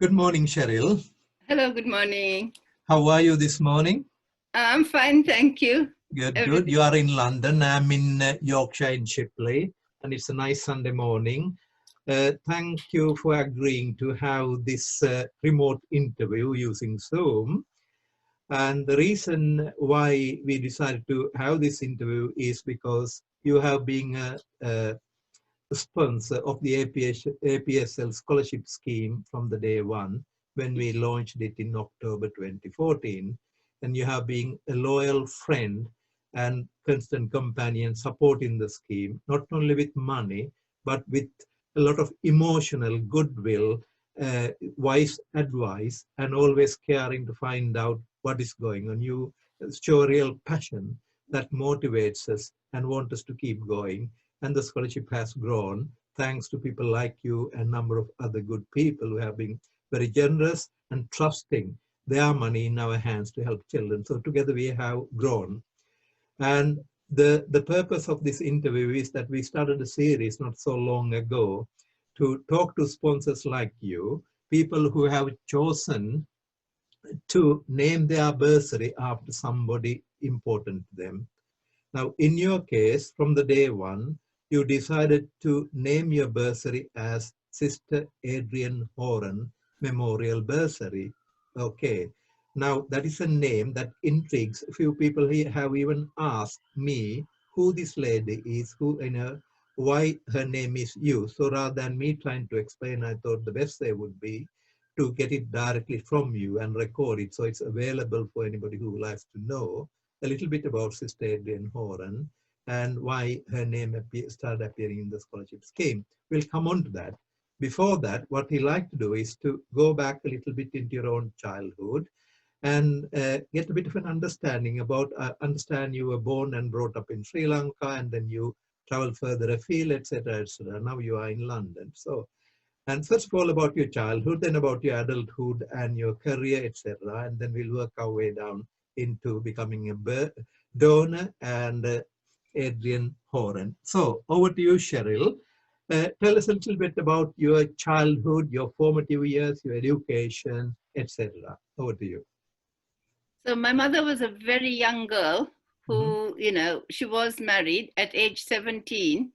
Good morning, Cheryl. Hello, good morning. How are you this morning? I'm fine, thank you. Good, good. Everything. You are in London. I'm in Yorkshire in Shipley, and it's a nice Sunday morning. Thank you for agreeing to have this remote interview using Zoom. And the reason why we decided to have this interview is because you have been a sponsor of the APSL scholarship scheme from the day one when we launched it in October 2014. And you have been a loyal friend and constant companion supporting the scheme, not only with money, but with a lot of emotional goodwill, wise advice, and always caring to find out what is going on. You show real passion that motivates us and want us to keep going, and the scholarship has grown thanks to people like you and a number of other good people who have been very generous and trusting their money in our hands to help children. So together we have grown. And the purpose of this interview is that we started a series not so long ago to talk to sponsors like you, people who have chosen to name their bursary after somebody important to them. Now, in your case, from the day one, you decided to name your bursary as Sister Adrian Horan Memorial Bursary. Okay. Now, that is a name that intrigues. A few people here have even asked me who this lady is, why her name is used. So rather than me trying to explain, I thought the best way would be to get it directly from you and record it so it's available for anybody who likes to know a little bit about Sister Adrian Horan and why her name started appearing in the scholarship scheme. We'll come on to that. Before that, what we like to do is to go back a little bit into your own childhood and get a bit of an understanding about, understand you were born and brought up in Sri Lanka, and then you travel further afield, etc., etc. Now you are in London. So, and first of all about your childhood, then about your adulthood and your career, etc. And then we'll work our way down into becoming a donor and Adrian Horan. So over to you, Cheryl. Tell us a little bit about your childhood, your formative years, your education, etc. Over to you. So my mother was a very young girl Mm-hmm. who, she was married at age 17.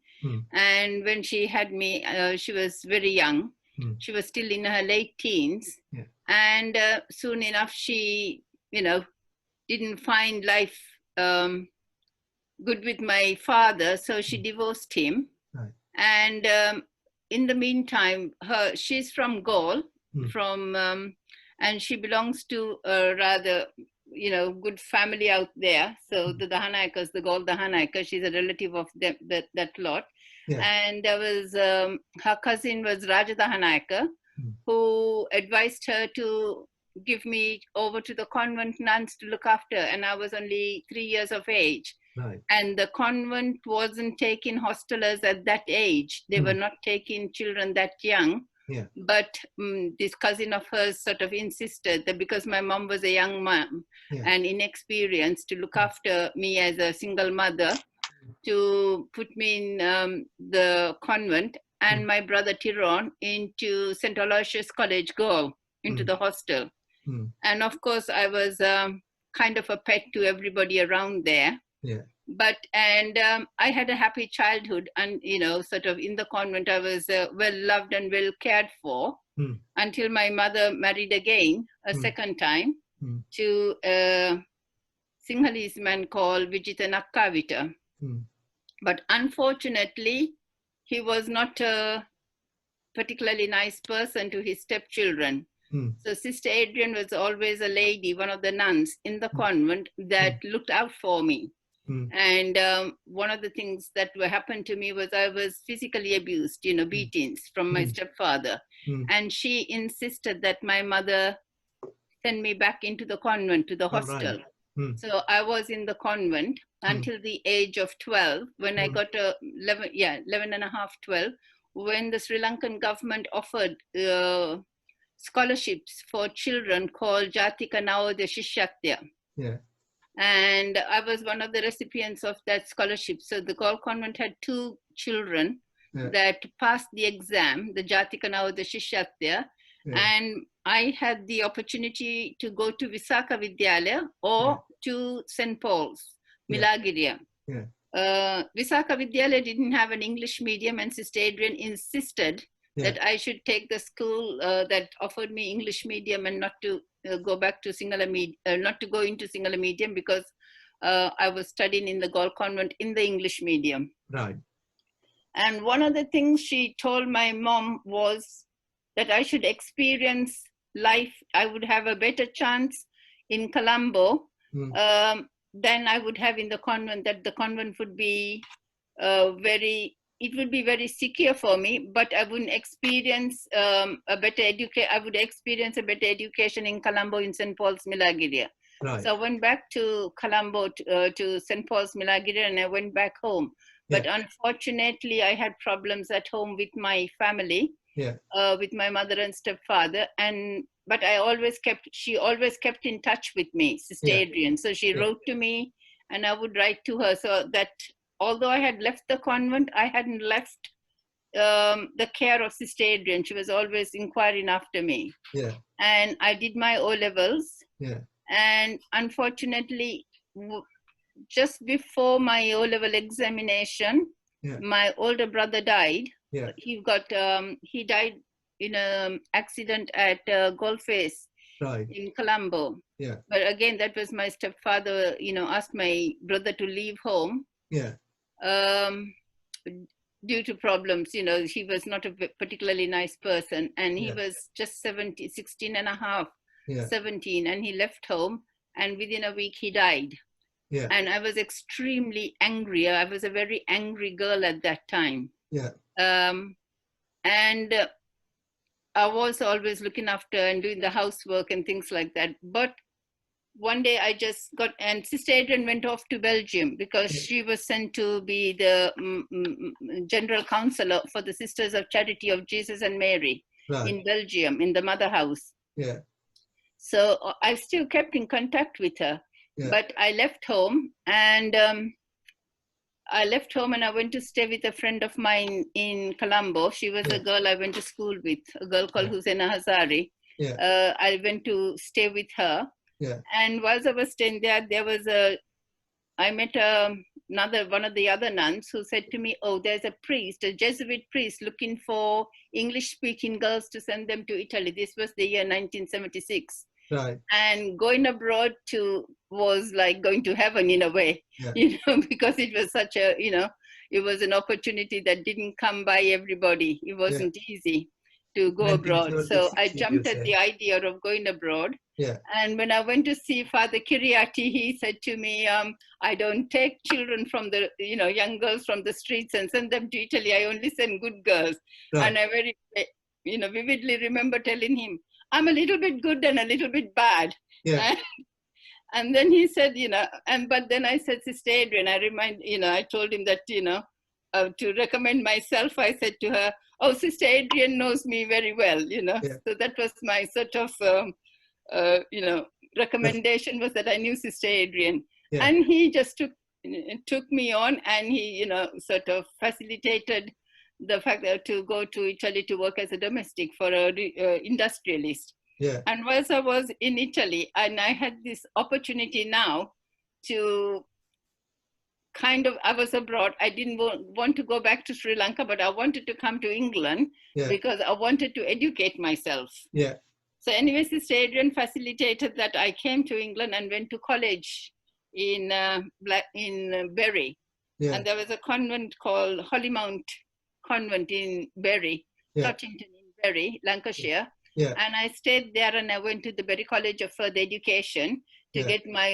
And when she had me, she was very young. She was still in her late teens. Yeah. And soon enough, she, didn't find life good with my father. So she divorced him. Right. And in the meantime, she's from Gaul, and she belongs to a rather, good family out there. So the Dahanaikas, the Gaul Dahanaikas, she's a relative of them, that lot. Yeah. And there was her cousin was Raja Dahanaika, who advised her to give me over to the convent nuns to look after, and I was only 3 years of age. Right. And the convent wasn't taking hostelers at that age. They were not taking children that young. Yeah. But this cousin of hers sort of insisted that because my mom was a young mom and inexperienced to look after me as a single mother, to put me in the convent and my brother Doran into St. Aloysius College, Gaul, into the hostel. And of course, I was kind of a pet to everybody around there. Yeah. But I had a happy childhood, and sort of in the convent I was well loved and well cared for until my mother married again a second time to a Sinhalese man called Vijita Nakkavita. But unfortunately, he was not a particularly nice person to his stepchildren. So Sister Adrian was always a lady, one of the nuns in the convent that looked out for me. And one of the things that happened to me was I was physically abused, beatings from my stepfather. And she insisted that my mother send me back into the convent to the hostel. Right. So I was in the convent until the age of 12, when I got 11 and a half, 12, when the Sri Lankan government offered scholarships for children called Jatika Navodaya Shishyatya. Yeah. And I was one of the recipients of that scholarship. So the Gaul convent had 2 children that passed the exam, the Jatika Navodaya Shishyatya, And I had the opportunity to go to Visakha Vidyalaya or to St. Paul's, Milagiriya. Visakha Vidyalaya didn't have an English medium, and Sister Adrian insisted that I should take the school that offered me English medium and not to go back to Sinhala medium, not to go into Sinhala medium, because I was studying in the Gaul convent in the English medium. Right. And one of the things she told my mom was that I should experience life. I would have a better chance in Colombo than I would have in the convent, that the convent would be it would be very secure for me, but I wouldn't experience a better education. I would experience a better education in Colombo, in St. Paul's, Milagiriya. Right. So I went back to Colombo, to St. Paul's, Milagiriya, and I went back home. But unfortunately, I had problems at home with my family, with my mother and stepfather. But she always kept in touch with me, Sister Adrian. So she wrote to me, and I would write to her, so that although I had left the convent, I hadn't left the care of Sister Adrian. She was always inquiring after me. And I did my O-levels. And unfortunately, just before my O-level examination, my older brother died. He died in an accident at Golface in Colombo. But again, that was my stepfather, asked my brother to leave home. Due to problems, he was not a particularly nice person, and he was just 16 and a half, 17, and he left home, and within a week he died. And I was extremely angry. I was a very angry girl at that time. And I was always looking after and doing the housework and things like that. But one day I just and Sister Adrian went off to Belgium, because she was sent to be the general counselor for the Sisters of Charity of Jesus and Mary in Belgium, in the Mother House. So I still kept in contact with her. But I left home, and I went to stay with a friend of mine in Colombo. She was a girl I went to school with, a girl called Husseina Hazari. I went to stay with her. And whilst I was staying there, I met one of the other nuns who said to me, "Oh, there's a Jesuit priest looking for English-speaking girls to send them to Italy." This was the year 1976. And going abroad was like going to heaven in a way, because it was such a, it was an opportunity that didn't come by everybody. It wasn't easy to go abroad. So I jumped at the idea of going abroad. And when I went to see Father Kiriati, he said to me, "I don't take children from the, young girls from the streets and send them to Italy. I only send good girls." And I very, vividly remember telling him, "I'm a little bit good and a little bit bad." And then he said, but then I said, "Sister Adrian," I told him that, to recommend myself, I said to her, "Oh, Sister Adrian knows me very well," So that was my sort of, recommendation, was that I knew Sister Adrian. And he just took me on, and he, sort of facilitated the fact that to go to Italy to work as a domestic for an industrialist. And whilst I was in Italy, and I had this opportunity now to I was abroad. I didn't want to go back to Sri Lanka, but I wanted to come to England because I wanted to educate myself. So anyway, Sister Adrian facilitated that I came to England and went to college in Bury. And there was a convent called Hollymount Convent in Bury, Tottington in Bury, Lancashire. And I stayed there, and I went to the Bury College of Further Education to get my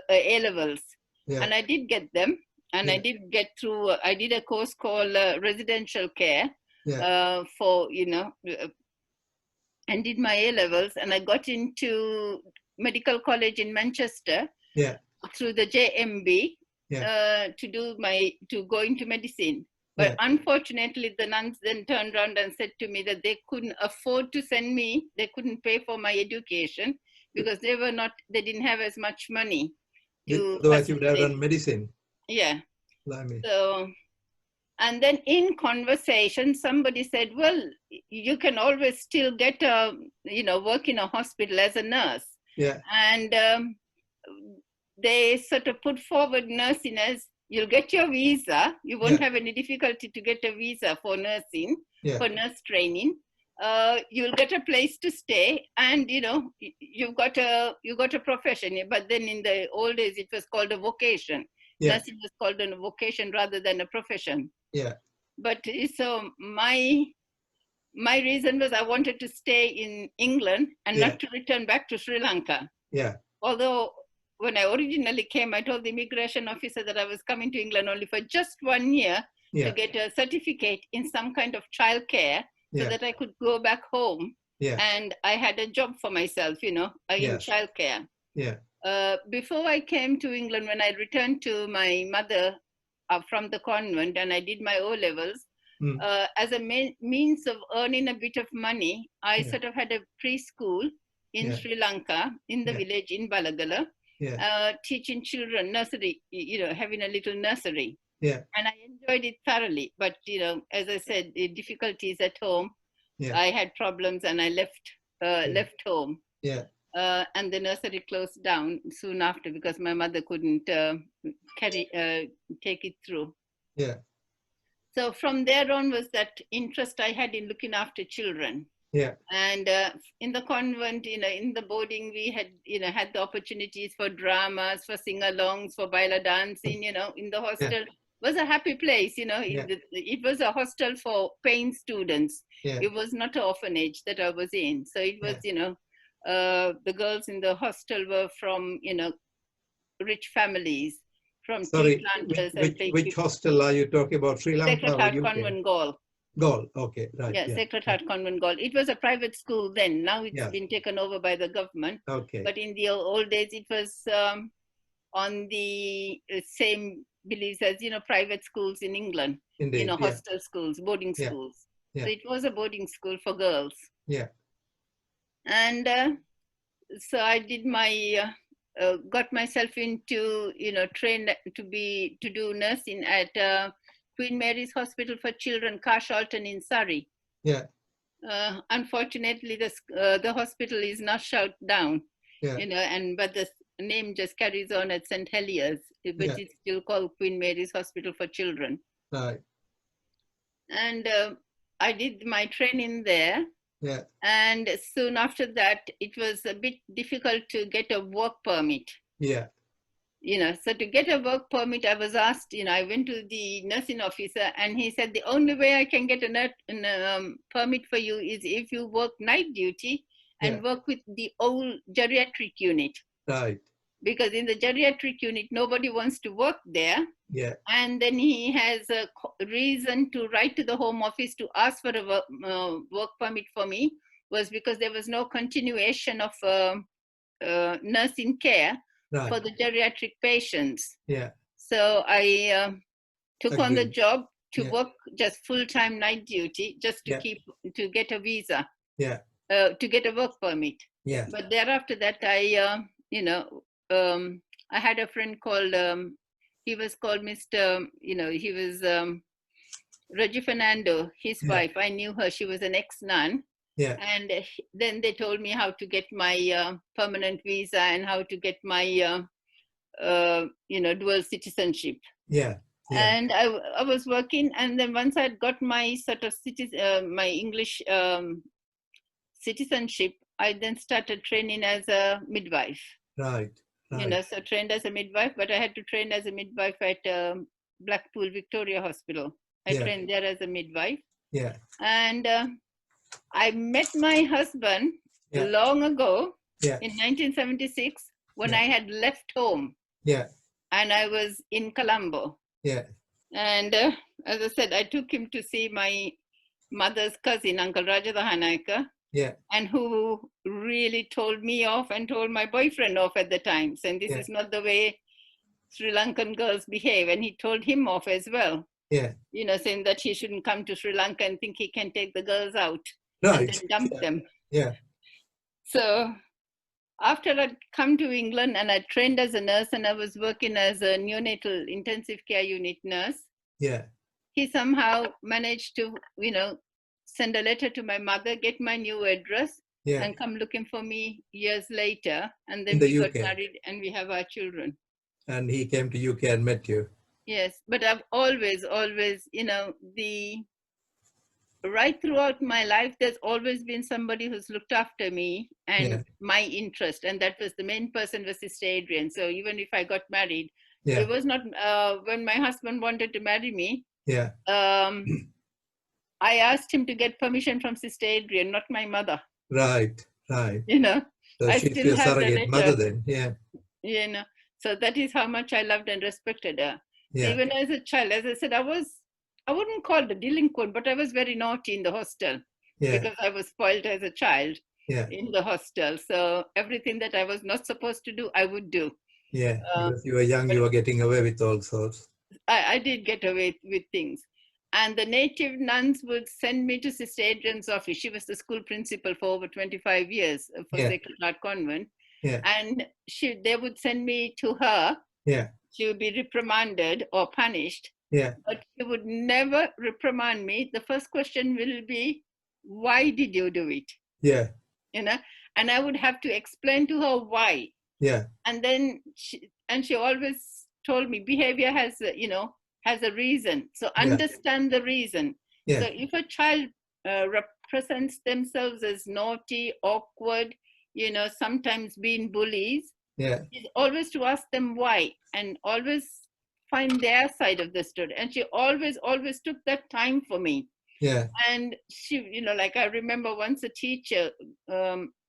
A-levels. And I did get them. And I did get through, I did a course called residential care for, and did my A-levels. And I got into medical college in Manchester through the JMB to go into medicine. But unfortunately, the nuns then turned around and said to me that they couldn't afford to send me, they couldn't pay for my education, because they didn't have as much money. Otherwise you would have done medicine. So And then in conversation, somebody said, well, you can always still get a, work in a hospital as a nurse. Yeah. And they sort of put forward nursing as, you'll get your visa. You won't have any difficulty to get a visa for nursing, for nurse training. You'll get a place to stay, and you've got a profession. But then in the old days, it was called a vocation. Nursing was called a vocation rather than a profession. Yeah. But so my reason was I wanted to stay in England and not to return back to Sri Lanka. Yeah. Although when I originally came, I told the immigration officer that I was coming to England only for just 1 year to get a certificate in some kind of childcare so that I could go back home. And I had a job for myself, in childcare. Yeah. Before I came to England, when I returned to my mother from the convent and I did my O-levels, as a means of earning a bit of money, I sort of had a preschool in Sri Lanka, in the village in Balagala, teaching children nursery, having a little nursery. And I enjoyed it thoroughly. But, as I said, the difficulties at home, I had problems and I left home. And the nursery closed down soon after because my mother couldn't take it through. So from there on was that interest I had in looking after children. And in the convent, in the boarding, we had, had the opportunities for dramas, for sing-alongs, for baila dancing, in the hostel. It was a happy place, it was a hostel for paying students. It was not an orphanage that I was in. So it was, the girls in the hostel were from, rich families, from tea planters. Which hostel are you talking about? Sri Lanka? Sacred Heart Convent, Gaul. Gaul, okay, right. Yeah, Sacred Heart Convent, Gaul. It was a private school then. Now it's been taken over by the government. Okay. But in the old days, it was on the same beliefs as, private schools in England. Indeed, hostel schools, boarding schools. So it was a boarding school for girls. And so I did my, got myself into, trained to do nursing at Queen Mary's Hospital for Children, Carshalton in Surrey. Unfortunately, the hospital is now shut down, but the name just carries on at St. Heliers, but it's still called Queen Mary's Hospital for Children. Right. And I did my training there. And soon after that, it was a bit difficult to get a work permit. So to get a work permit, I was asked, I went to the nursing officer and he said, the only way I can get a permit for you is if you work night duty and work with the old geriatric unit. Right. Because in the geriatric unit, nobody wants to work there. And then he has a reason to write to the Home Office to ask for a work permit for me was because there was no continuation of nursing care for the geriatric patients. So I took on the job to work just full-time night duty just to get a visa, to get a work permit. But thereafter that I had a friend called, he was called Mr., he was Reggie Fernando, his wife. I knew her, she was an ex-nun. And then they told me how to get my permanent visa and how to get my, dual citizenship. And I was working, and then once I'd got my sort of my English citizenship, I then started training as a midwife. Right. So trained as a midwife, but I had to train as a midwife at Blackpool Victoria Hospital. I trained there as a midwife. And I met my husband long ago in 1976 when I had left home. And I was in Colombo. And as I said, I took him to see my mother's cousin, Uncle Rajadahanaika. And who really told me off and told my boyfriend off at the time, saying this is not the way Sri Lankan girls behave. And he told him off as well, saying that he shouldn't come to Sri Lanka and think he can take the girls out and then dump them. So after I'd come to England and I trained as a nurse and I was working as a neonatal intensive care unit nurse, he somehow managed to, send a letter to my mother, get my new address, Yeah. and come looking for me years later. And In then the we got UK. married and we have our children. And he came to UK and met you. Yes, but I've always, right throughout my life, there's always been somebody who's looked after me and Yeah. my interest. And that was the main person was Sister Adrian. So even if I got married, Yeah. it was not, when my husband wanted to marry me, Yeah. I asked him to get permission from Sister Adrian, not my mother. Right. Right. So I she's still your have the surrogate mother letter. then. Yeah. So that is how much I loved and respected her. So Yeah. even as a child, as I said, I wouldn't call it a delinquent, but I was very naughty in the hostel Yeah. because I was spoiled as a child Yeah. in the hostel. So everything that I was not supposed to do, I would do. Yeah. Because you were young, but you were getting away with all sorts. I did get away with things. And the native nuns would send me to Sister Adrian's office. She was the school principal for over 25 years for Yeah. Sacred Heart Convent. Yeah. And they would send me to her. Yeah. She would be reprimanded or punished. Yeah. But she would never reprimand me. The first question will be, why did you do it? Yeah. And I would have to explain to her why. Yeah. And then she always told me behavior has a reason. So understand the reason. Yeah. So if a child represents themselves as naughty, awkward, sometimes being bullies, Yeah. is always to ask them why and always find their side of the story. And she always took that time for me. Yeah. And she, like I remember once a teacher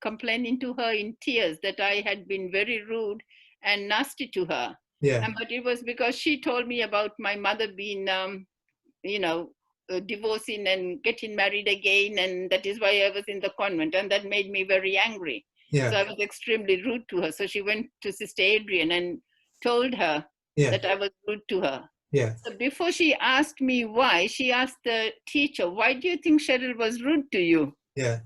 complaining to her in tears that I had been very rude and nasty to her. Yeah. But it was because she told me about my mother being, divorcing and getting married again. And that is why I was in the convent. And that made me very angry. Yeah. So I was extremely rude to her. So she went to Sister Adrian and told her that I was rude to her. Yeah. So before she asked me why, she asked the teacher, why do you think Cheryl was rude to you? Yeah.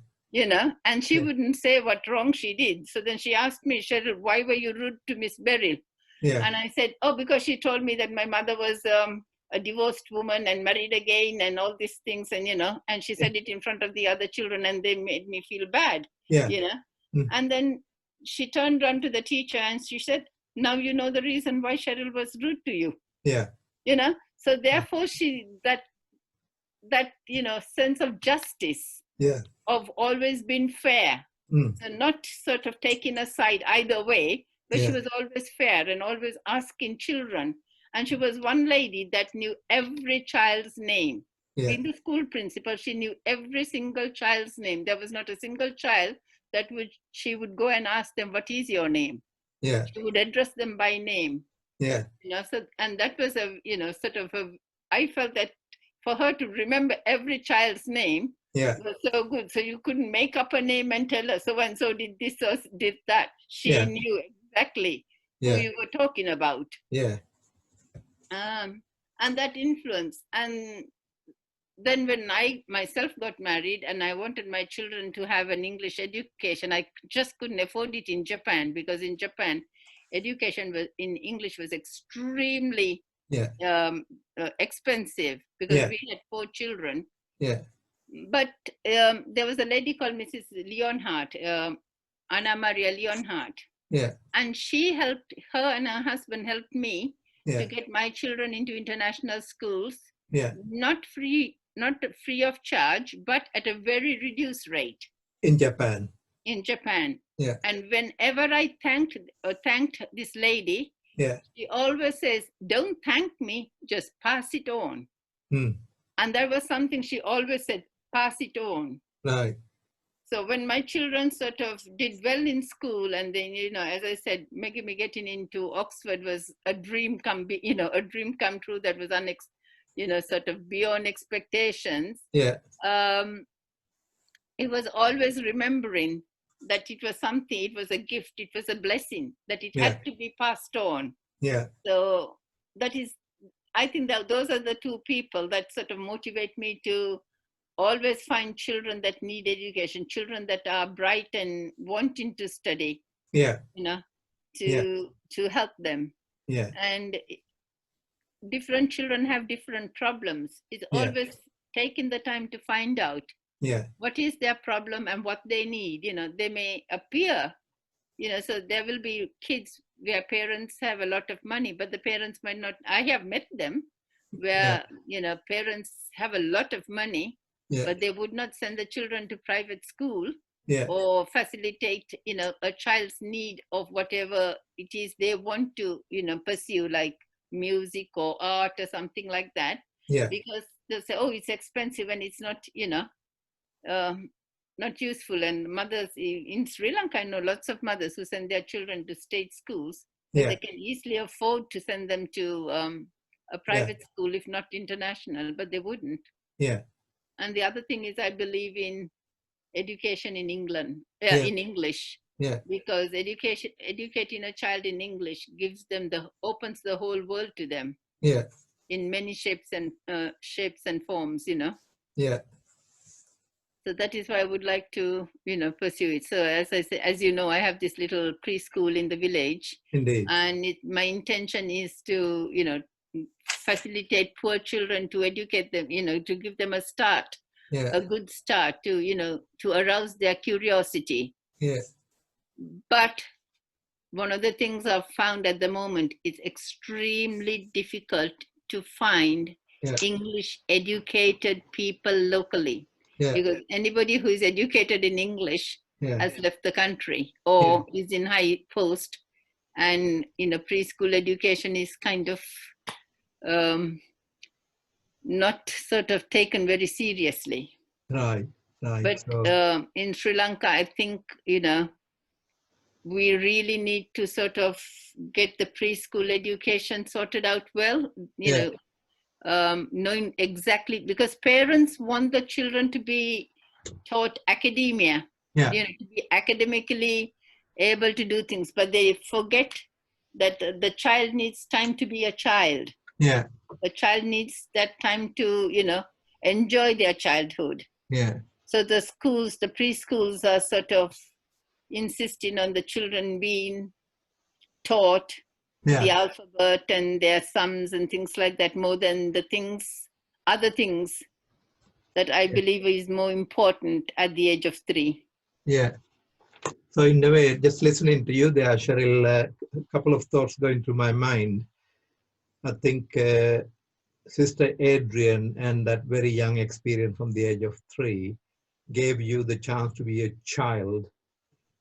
And she wouldn't say what wrong she did. So then she asked me, Cheryl, why were you rude to Miss Beryl? Yeah. And I said, oh, because she told me that my mother was a divorced woman and married again and all these things. And, and she said it in front of the other children and they made me feel bad, Yeah. And then she turned around to the teacher and she said, now you know the reason why Cheryl was rude to you. Yeah. So therefore that sense of justice, of always being fair, so not sort of taking a side either way, but she was always fair and always asking children. And she was one lady that knew every child's name. Being the school principal, she knew every single child's name. There was not a single child that she would go and ask them, what is your name? Yeah. She would address them by name. Yeah. So, and that was I felt that for her to remember every child's name was so good. So you couldn't make up a name and tell her so and so did this or did that. She knew exactly who you were talking about. Yeah. And that influence. And then when I myself got married and I wanted my children to have an English education, I just couldn't afford it in Japan, because in Japan, education in English was extremely expensive, because we had 4 children. Yeah. But there was a lady called Mrs. Leonhardt, Anna Maria Leonhardt. Yeah. And her and her husband helped me to get my children into international schools. Yeah. Not free of charge, but at a very reduced rate. In Japan. Yeah. And whenever I thanked this lady, she always says, don't thank me, just pass it on. And that was something she always said, pass it on. Right. So when my children sort of did well in school, and then, as I said, making me getting into Oxford was a dream come true that was sort of beyond expectations. Yeah. It was always remembering that it was a gift, it was a blessing, that it had to be passed on. Yeah. So I think that those are the 2 people that sort of motivate me to always find children that need education, children that are bright and wanting to study. Yeah. To help them. Yeah. And different children have different problems. It's Yeah. always taking the time to find out Yeah. what is their problem and what they need. They may appear, so there will be kids where parents have a lot of money, but the parents might not. I have met them Yeah. where, parents have a lot of money, Yeah. but they would not send the children to private school Yeah. or facilitate, a child's need of whatever it is they want to, pursue, like music or art or something like that, Yeah. because they'll say, oh, it's expensive and it's not, um, not useful. And mothers in Sri Lanka, I know lots of mothers who send their children to state schools where Yeah. they can easily afford to send them to a private school, if not international, but they wouldn't. Yeah. And the other thing is, I believe in education in England, Yeah. in English, Yeah. because educating a child in English opens the whole world to them. Yeah. In many shapes and forms, Yeah. So that is why I would like to, pursue it. So as I say, as you know, I have this little preschool in the village, Indeed. and my intention is to, facilitate poor children, to educate them, to give them a start, Yeah. a good start, to arouse their curiosity. Yeah. But one of the things I've found at the moment, it's extremely difficult to find English educated people locally. Yeah. Because anybody who is educated in English Yeah. has left the country or is in high post, and preschool education is kind of not sort of taken very seriously. Right. Right. But So, in Sri Lanka, I think we really need to sort of get the preschool education sorted out well, knowing exactly, because parents want the children to be taught academia, to be academically able to do things, but they forget that the child needs time to be a child. Yeah. The child needs that time to, enjoy their childhood. Yeah. So the preschools are sort of insisting on the children being taught the alphabet and their sums and things like that, more than other things that I believe is more important at the age of 3. Yeah. So in a way, just listening to you there, Cheryl, a couple of thoughts going through my mind. I think Sister Adrian and that very young experience from the age of 3 gave you the chance to be a child.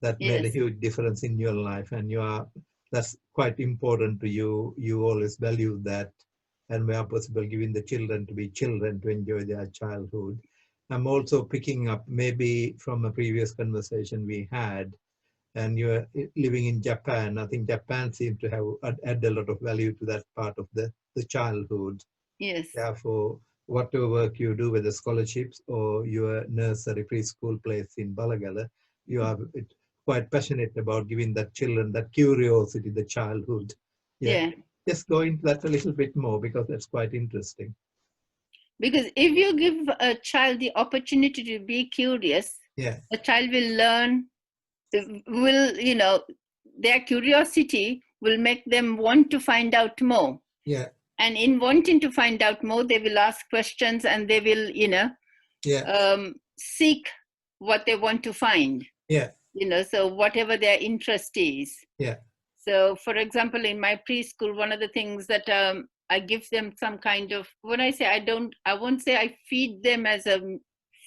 That made a huge difference in your life, and that's quite important to you. You always value that, and where possible, giving the children to be children to enjoy their childhood. I'm also picking up maybe from a previous conversation we had, and you're living in Japan. I think Japan seems to have add a lot of value to that part of the childhood. Yes. Therefore, whatever work you do, whether scholarships or your nursery preschool place in Balagala, you are quite passionate about giving that children that curiosity, the childhood. Yeah. Just go into that a little bit more, because that's quite interesting. Because if you give a child the opportunity to be curious, the child will learn, their curiosity will make them want to find out more. Yeah. And in wanting to find out more, they will ask questions, and they will, seek what they want to find. Yeah. So whatever their interest is. Yeah. So, for example, in my preschool, one of the things that I give them some kind of, when I say I won't say I feed them as a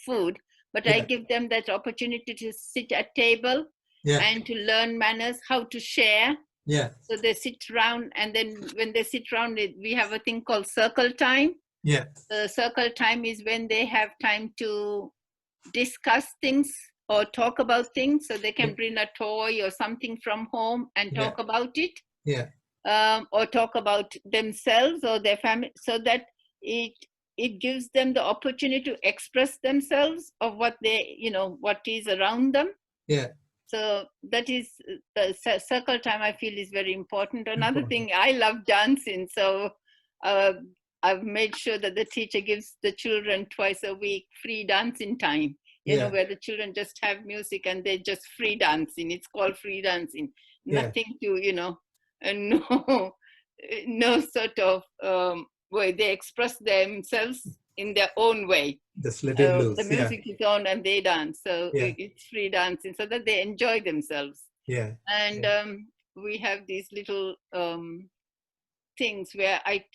food, but I give them that opportunity to sit at table and to learn manners, how to share. Yeah. So they sit around, and then when they sit around, we have a thing called circle time. Yeah. The circle time is when they have time to discuss things or talk about things. So they can bring a toy or something from home and talk about it. Yeah. Or talk about themselves or their family, so that it gives them the opportunity to express themselves of what what is around them. Yeah. So that is the circle time, I feel, is very important. Another thing, I love dancing. So I've made sure that the teacher gives the children twice a week free dancing time, where the children just have music and they just free dancing. It's called free dancing. Nothing to, no no sort of way. They express themselves in their own way. Just let it loose. The music is on and they dance. So Yeah. it's free dancing so that they enjoy themselves. Yeah. And we have these little things where I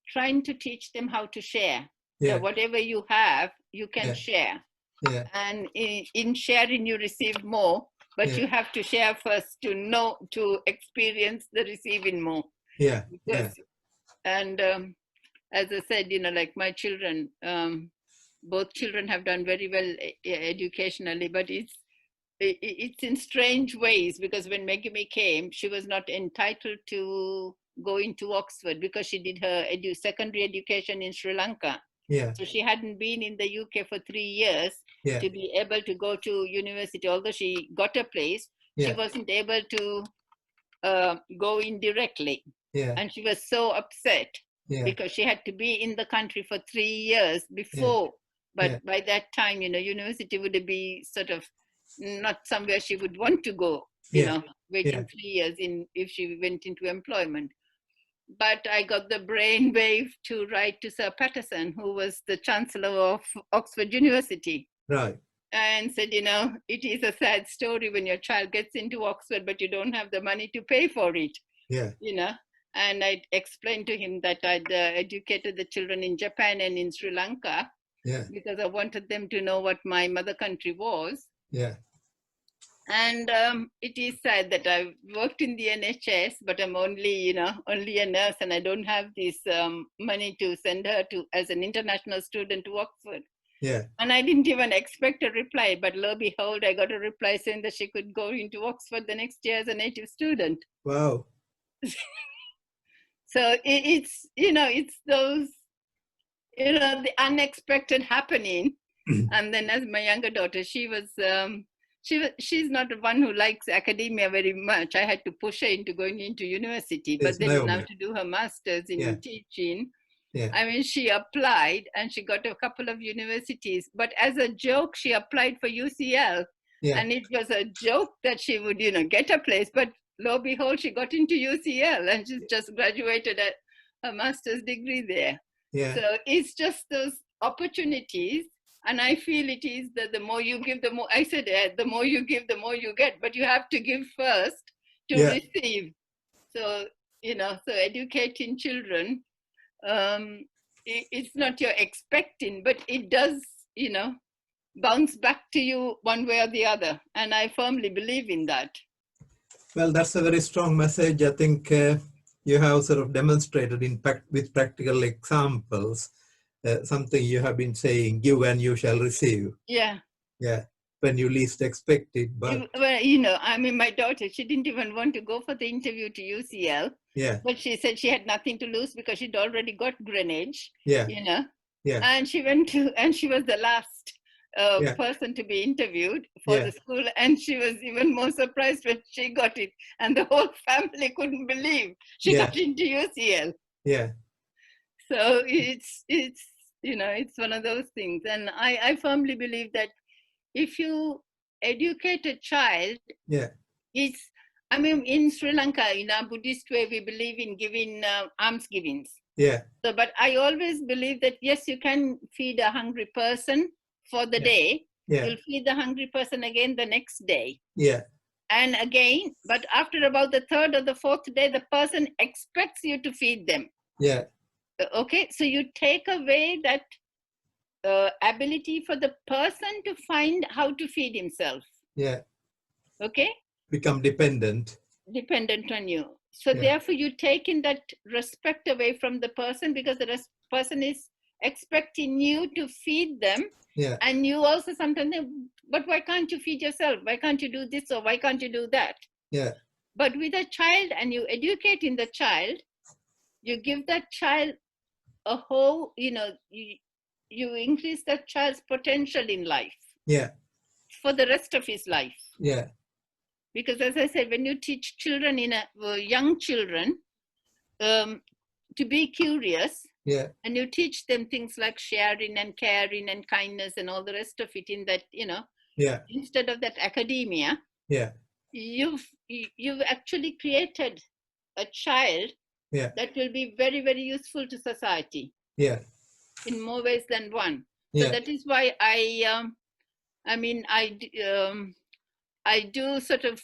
trying to teach them how to share. Yeah. That whatever you have, you can Yeah. share. Yeah. And in sharing, you receive more, but Yeah. you have to share first to know, to experience the receiving more. Yeah. Because, and as I said, like my children, both children have done very well educationally, but it's in strange ways, because when Megumi came, she was not entitled to go into Oxford because she did her secondary education in Sri Lanka. Yeah. So she hadn't been in the UK for 3 years to be able to go to university. Although she got a place, she wasn't able to go in directly. And she was so upset because she had to be in the country for 3 years before. But by that time, university would be sort of not somewhere she would want to go, waiting 3 years if she went into employment. But I got the brainwave to write to Sir Patterson, who was the Chancellor of Oxford University. Right. And said, it is a sad story when your child gets into Oxford, but you don't have the money to pay for it. Yeah. And I explained to him that I'd educated the children in Japan and in Sri Lanka because I wanted them to know what my mother country was. Yeah. And it is sad that I've worked in the NHS, but I'm only, only a nurse, and I don't have this money to send her to as an international student to Oxford. Yeah. And I didn't even expect a reply, but lo and behold, I got a reply saying that she could go into Oxford the next year as a native student. Wow. So it's, it's those, the unexpected happening. And then as my younger daughter, she's not the one who likes academia very much. I had to push her into going into university, but then now to do her master's in teaching. Yeah. I mean, she applied and she got a couple of universities, but as a joke, she applied for UCL. And it was a joke that she would, get a place, but lo and behold, she got into UCL and she's just graduated at her master's degree there. Yeah. So it's just those opportunities. And I feel it is that the more you give, the more, I said, the more you give, the more you get, but you have to give first to receive. So, so educating children, it's not you're expecting, but it does, bounce back to you one way or the other. And I firmly believe in that. Well, that's a very strong message. I think you have sort of demonstrated with practical examples, something you have been saying, give and you shall receive. Yeah. Yeah. When you least expect it. But well, I mean, my daughter, she didn't even want to go for the interview to UCL. Yeah. But she said she had nothing to lose because she'd already got Greenwich. Yeah. Yeah. And she went and she was the last person to be interviewed for the school. And she was even more surprised when she got it. And the whole family couldn't believe she got into UCL. Yeah. So it's one of those things. And I firmly believe that if you educate a child, I mean, in Sri Lanka, in our Buddhist way, we believe in giving alms givings. Yeah. So, but I always believe that, yes, you can feed a hungry person for the day. Yeah. You'll feed the hungry person again the next day. Yeah. And again, but after about the third or the fourth day, the person expects you to feed them. Yeah. Okay, so you take away that ability for the person to find how to feed himself. Yeah. Okay. Become dependent on you. So therefore you take in that respect away from the person, because the person is expecting you to feed them. Yeah. And you also sometimes think, but why can't you feed yourself? Why can't you do this or why can't you do that? Yeah. But with a child, and you educate in the child, you give that child a whole, you increase that child's potential in life. Yeah. For the rest of his life. Yeah. Because as I said, when you teach children young children to be curious, and you teach them things like sharing and caring and kindness and all the rest of it, in that, instead of that academia, you've actually created a child Yeah. that will be very, very useful to society. Yeah. In more ways than one. So Yeah. that is why I do sort of,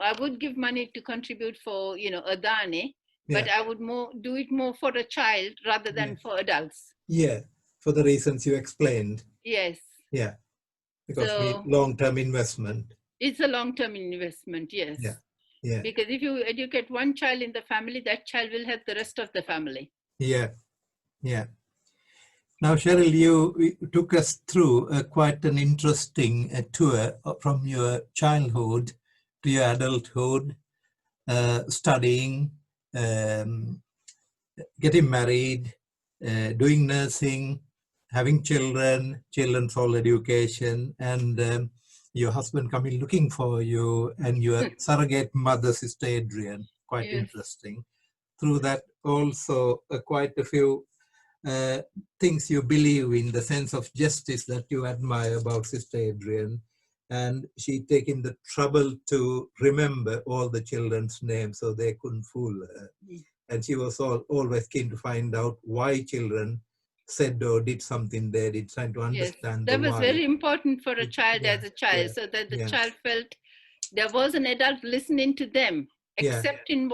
I would give money to contribute for, a dane, but Yeah. I would do it more for a child rather Yeah. than for adults. Yeah. For the reasons you explained. Yes. Yeah. Because we So long-term investment. it's a long-term investment, yes. Yeah. Yeah. Because if you educate one child in the family, that child will help the rest of the family. Yeah. Yeah. Now, Cheryl, you took us through quite an interesting tour from your childhood to your adulthood, studying, um, getting married, doing nursing, having children, children's all education, and your husband coming looking for you, and your surrogate mother, Sister Adrian. Quite Yes. interesting. Through that, also quite a few things you believe in, the sense of justice that you admire about Sister Adrian. And she taking the trouble to remember all the children's names so they couldn't fool her. And she was always keen to find out why children said or did something they did, trying to understand That the was why. very important for a child Yeah, as a child, yeah, so that the yeah, child felt there was an adult listening to them, yeah, accepting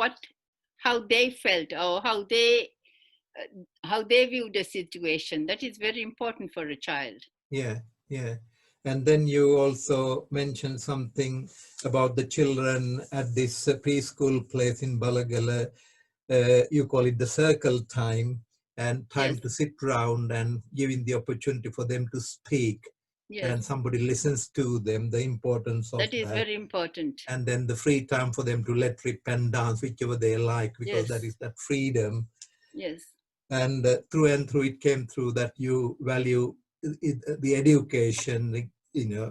how they felt or how they viewed the situation. That is very important for a child. yeah, yeah. And then you also mentioned something about the children at this preschool place in Balagala. You call it the circle time, and time Yes. to sit round and giving the opportunity for them to speak. Yes. And somebody listens to them, the importance of That is very important. And then the free time for them to let rip and dance whichever they like, because that is that freedom. Yes. And through it came through that you value the education,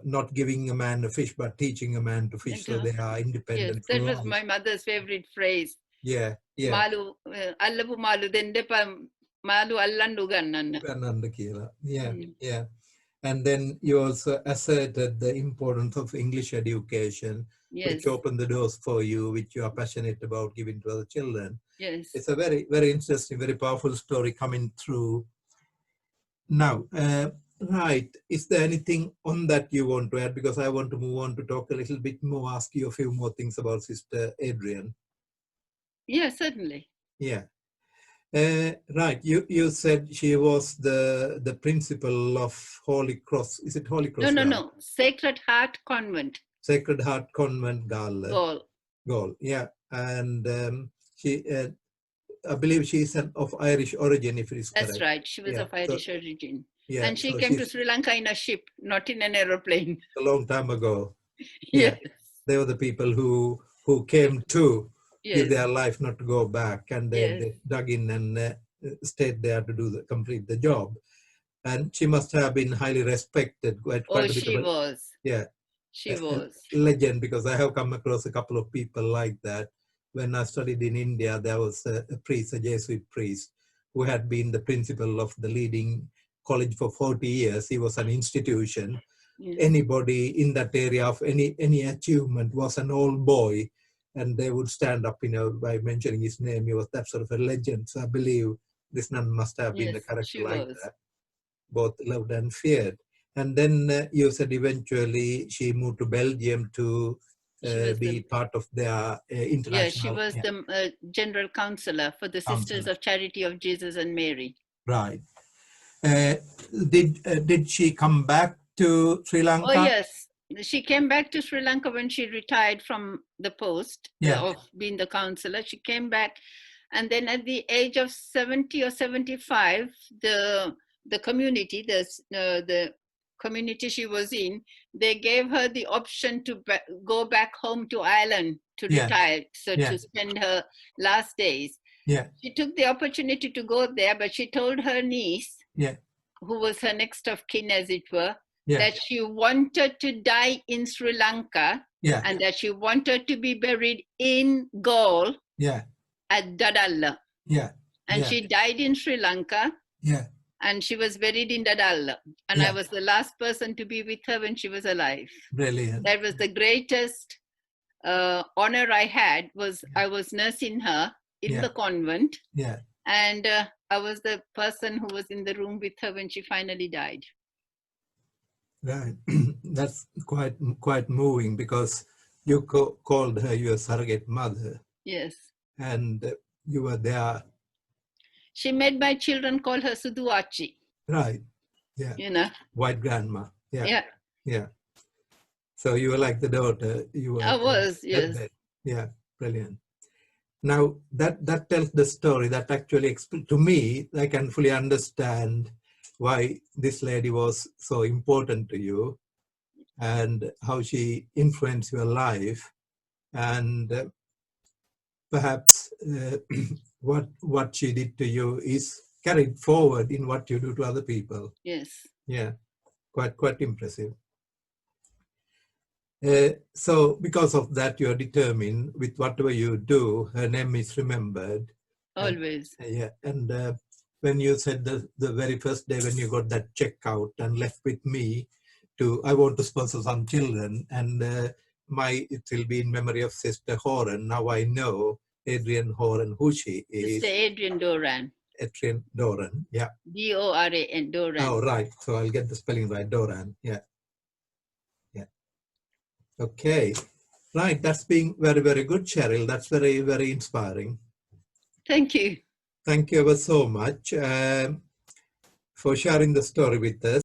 not giving a man a fish, but teaching a man to fish, so they are independent Yes, that for was life. my mother's favorite phrase. Yeah, yeah. Malu, allavu malu dendepa malu allandu gannanna. Yeah, yeah. And then you also asserted the importance of English education, which opened the doors for you, which you are passionate about giving to other children. Yes. It's a very, very interesting, very powerful story coming through. Now, right, is there anything on that you want to add? Because I want to move on to talk a little bit more, ask you a few more things about Sister Adrian. Yeah, certainly. Yeah. Right, you said she was the principal of Holy Cross. Is it Holy Cross? No. Sacred Heart Convent. Sacred Heart Convent, Gaul. Yeah. And she, I believe she's of Irish origin, if it is correct. That's right. She was of Irish origin. Yeah. And she came to Sri Lanka in a ship, not in an aeroplane. A long time ago. Yes. They were the people who came to give their life, not to go back, and they dug in and stayed there to complete the job. And she must have been highly respected. Quite a bit she was. Yeah. She was. Legend, because I have come across a couple of people like that. When I studied in India, there was a priest, a Jesuit priest, who had been the principal of the leading college for 40 years. He was an institution. Anybody in that area of any achievement was an old boy, and they would stand up, by mentioning his name. He was that sort of a legend. So I believe this nun must have been a character like that, both loved and feared. And then you said eventually she moved to Belgium to be part of their international. Yeah, she was the general counselor for the Sisters of Charity of Jesus and Mary. Right. Did she come back to Sri Lanka? Oh, yes. She came back to Sri Lanka when she retired from the post of being the counselor. She came back, and then at the age of 70 or 75, the community, the community she was in, they gave her the option to go back home to Ireland to retire, to spend her last days. Yeah. She took the opportunity to go there, but she told her niece, who was her next of kin, as it were, that she wanted to die in Sri Lanka, and that she wanted to be buried in Gaul at Dadalla. And she died in Sri Lanka. And she was buried in Dadalla. And I was the last person to be with her when she was alive. Brilliant. That was the greatest honor I had was I was nursing her in the convent. Yeah. And I was the person who was in the room with her when she finally died. Right. That's quite moving, because you called her your surrogate mother. Yes. And you were there. She made my children call her Suduachi. Right. Yeah. You know. White grandma. Yeah. Yeah. Yeah. So you were like the daughter. You were. I was, yes. Yeah. Brilliant. Now that tells the story that actually, to me, I can fully understand why this lady was so important to you and how she influenced your life, and perhaps what she did to you is carried forward in what you do to other people. Yes. Yeah, quite impressive. So because of that, you are determined with whatever you do, her name is remembered. Always. Yeah, and when you said the very first day when you got that check out and left with me I want to sponsor some children, and it will be in memory of Sister Horan. Now I know Adrian Horan, who she is. Sister Adrian Doran. Adrian Doran, yeah. D-O-R-A-N, Doran. Oh, right. So I'll get the spelling right, Doran, yeah. Yeah. Okay. Right, that's being very, very good, Cheryl. That's very, very inspiring. Thank you. Thank you ever so much for sharing the story with us.